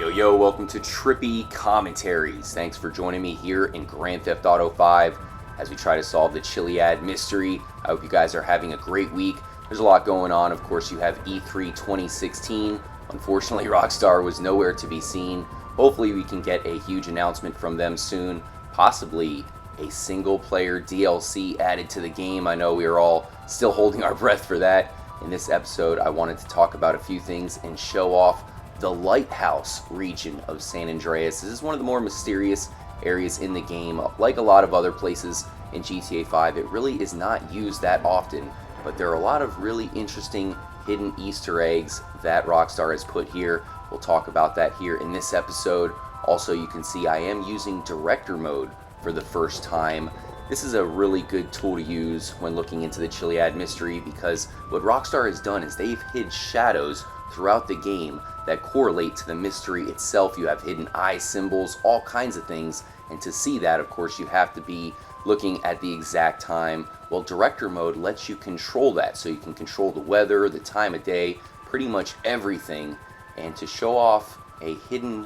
Yo, welcome to Trippy Commentaries. Thanks for joining me here in Grand Theft Auto 5 as we try to solve the Chiliad Mystery. I hope you guys are having a great week. There's a lot going on. Of course, you have E3 2016. Unfortunately, Rockstar was nowhere to be seen. Hopefully, we can get a huge announcement from them soon. Possibly a single-player DLC added to the game. I know we are all still holding our breath for that. In this episode, I wanted to talk about a few things and show off the Lighthouse region of San Andreas. This is one of the more mysterious areas in the game. Like a lot of other places in GTA 5, it really is not used that often, but there are a lot of really interesting hidden Easter eggs that Rockstar has put here. We'll talk about that here in this episode. Also, you can see I am using Director Mode for the first time. This is a really good tool to use when looking into the Chiliad Mystery because what Rockstar has done is they've hid shadows throughout the game that correlate to the mystery itself. You have hidden eye symbols, all kinds of things, and to see that, of course, you have to be looking at the exact time. Well, Director Mode lets you control that, so you can control the weather, the time of day, pretty much everything. And to show off a hidden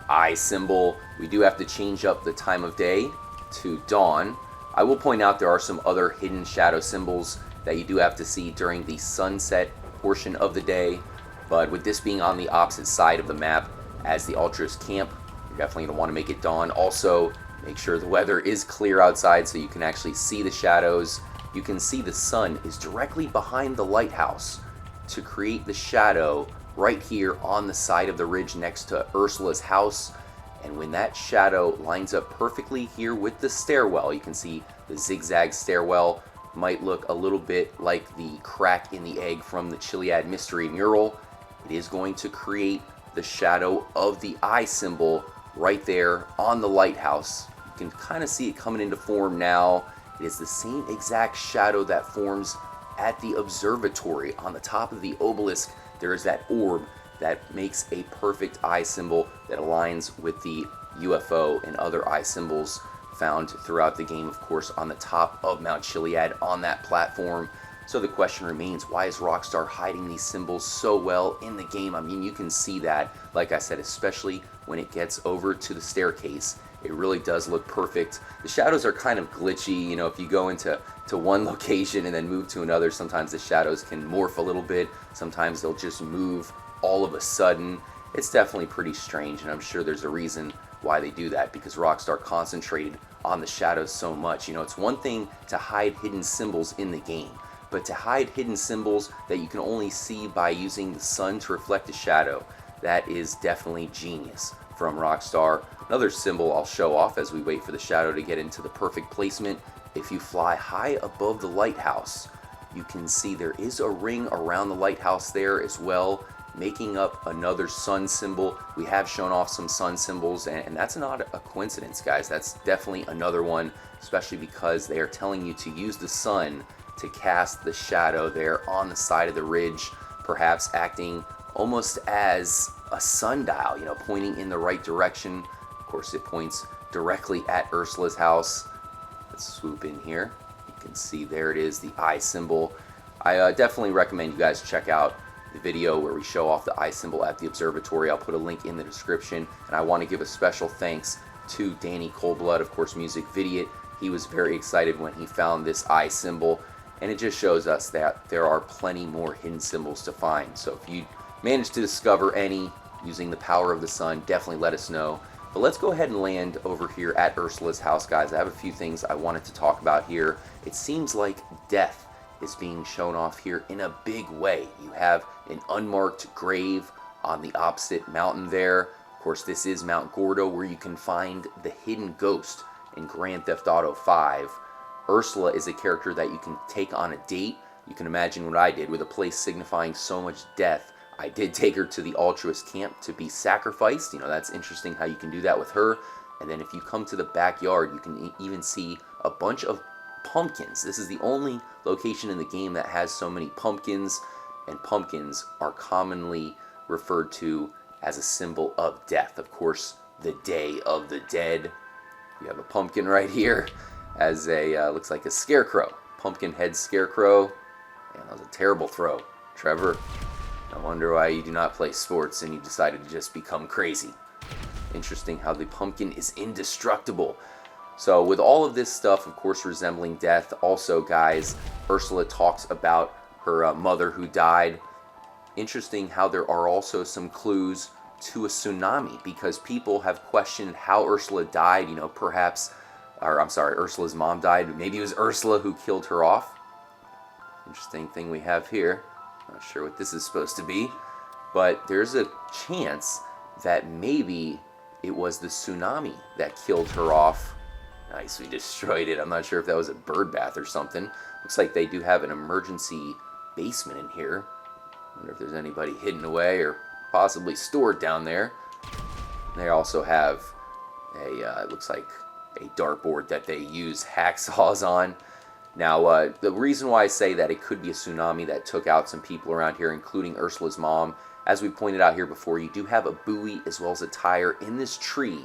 eye symbol, we do have to change up the time of day to dawn. I will point out there are some other hidden shadow symbols that you do have to see during the sunset portion of the day. But with this being on the opposite side of the map as the Ultras camp, you're definitely going to want to make it dawn. Also, make sure the weather is clear outside so you can actually see the shadows. You can see the sun is directly behind the lighthouse to create the shadow right here on the side of the ridge next to Ursula's house. And when that shadow lines up perfectly here with the stairwell, you can see the zigzag stairwell might look a little bit like the crack in the egg from the Chiliad Mystery mural. It is going to create the shadow of the eye symbol right there on the lighthouse. You can kind of see it coming into form now. It is the same exact shadow that forms at the observatory. On the top of the obelisk, there is that orb that makes a perfect eye symbol that aligns with the UFO and other eye symbols found throughout the game, of course, on the top of Mount Chiliad on that platform. So the question remains, why is Rockstar hiding these symbols so well in the game? I mean, you can see that, like I said, especially when it gets over to the staircase. It really does look perfect. The shadows are kind of glitchy. You know, if you go into one location and then move to another, sometimes the shadows can morph a little bit. Sometimes they'll just move all of a sudden. It's definitely pretty strange, and I'm sure there's a reason why they do that, because Rockstar concentrated on the shadows so much. You know, it's one thing to hide hidden symbols in the game, but to hide hidden symbols that you can only see by using the sun to reflect a shadow, that is definitely genius from Rockstar. Another symbol I'll show off as we wait for the shadow to get into the perfect placement. If you fly high above the lighthouse, you can see there is a ring around the lighthouse there as well, making up another sun symbol. We have shown off some sun symbols, and that's not a coincidence, guys. That's definitely another one, especially because they are telling you to use the sun to cast the shadow there on the side of the ridge, perhaps acting almost as a sundial, you know, pointing in the right direction. Of course, it points directly at Ursula's house. Let's swoop in here. You can see there it is, the eye symbol. I definitely recommend you guys check out the video where we show off the eye symbol at the observatory. I'll put a link in the description, and I want to give a special thanks to Danny Coldblood, of course, Music Vidiot. He was very excited when he found this eye symbol, and it just shows us that there are plenty more hidden symbols to find. So if you manage to discover any using the power of the sun, definitely let us know. But let's go ahead and land over here at Ursula's house, guys. I have a few things I wanted to talk about here. It seems like death is being shown off here in a big way. You have an unmarked grave on the opposite mountain there. Of course, this is Mount Gordo, where you can find the hidden ghost in Grand Theft Auto 5. Ursula is a character that you can take on a date. You can imagine what I did with a place signifying so much death. I did take her to the altruist camp to be sacrificed. You know, that's interesting how you can do that with her. And then if you come to the backyard, you can even see a bunch of pumpkins. This is the only location in the game that has so many pumpkins, and pumpkins are commonly referred to as a symbol of death. Of course, the Day of the Dead. You have a pumpkin right here as a, looks like a scarecrow. Pumpkin head scarecrow. Man, that was a terrible throw, Trevor. I wonder why you do not play sports and you decided to just become crazy. Interesting how the pumpkin is indestructible. So with all of this stuff, of course, resembling death, also, guys, Ursula talks about her mother who died. Interesting how there are also some clues to a tsunami, because people have questioned how Ursula died. You know, perhaps, or I'm sorry, Ursula's mom died. Maybe it was Ursula who killed her off. Interesting thing we have here. Not sure what this is supposed to be, but there's a chance that maybe it was the tsunami that killed her off. Nice, we destroyed it. I'm not sure if that was a bird bath or something. Looks like they do have an emergency basement in here. Wonder if there's anybody hidden away or possibly stored down there. They also have a, it looks like a dartboard that they use hacksaws on. Now, the reason why I say that it could be a tsunami that took out some people around here, including Ursula's mom, as we pointed out here before, you do have a buoy as well as a tire in this tree,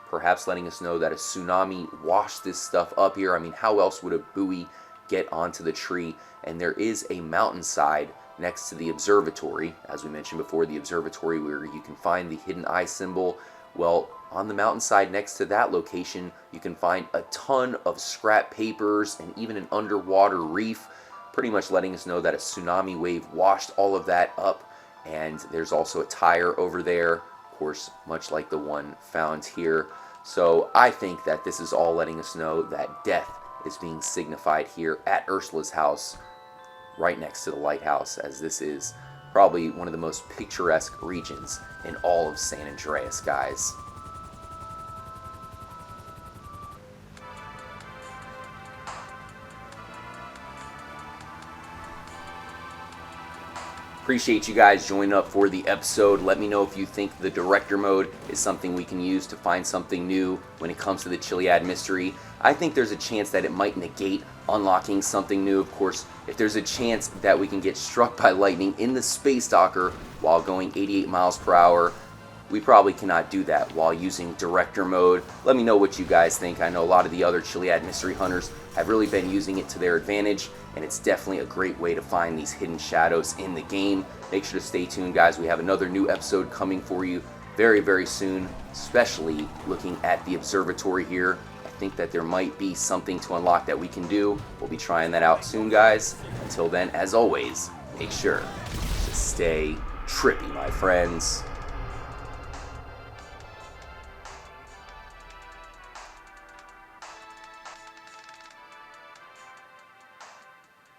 perhaps letting us know that a tsunami washed this stuff up here. I mean, how else would a buoy get onto the tree? And there is a mountainside next to the observatory, as we mentioned before, the observatory where you can find the hidden eye symbol. Well, on the mountainside next to that location, you can find a ton of scrap papers and even an underwater reef, pretty much letting us know that a tsunami wave washed all of that up. And there's also a tire over there, of course, much like the one found here. So I think that this is all letting us know that death is being signified here at Ursula's house, right next to the lighthouse, as this is probably one of the most picturesque regions in all of San Andreas, guys. Appreciate you guys joining up for the episode. Let me know if you think the director mode is something we can use to find something new when it comes to the Chiliad Mystery. I think there's a chance that it might negate unlocking something new. Of course, if there's a chance that we can get struck by lightning in the space docker while going 88 miles per hour, we probably cannot do that while using director mode. Let me know what you guys think. I know a lot of the other Chiliad Mystery hunters have really been using it to their advantage, and it's definitely a great way to find these hidden shadows in the game. Make sure to stay tuned, guys. We have another new episode coming for you very, very soon, especially looking at the observatory here. I think that there might be something to unlock that we can do. We'll be trying that out soon, guys. Until then, as always, make sure to stay trippy, my friends.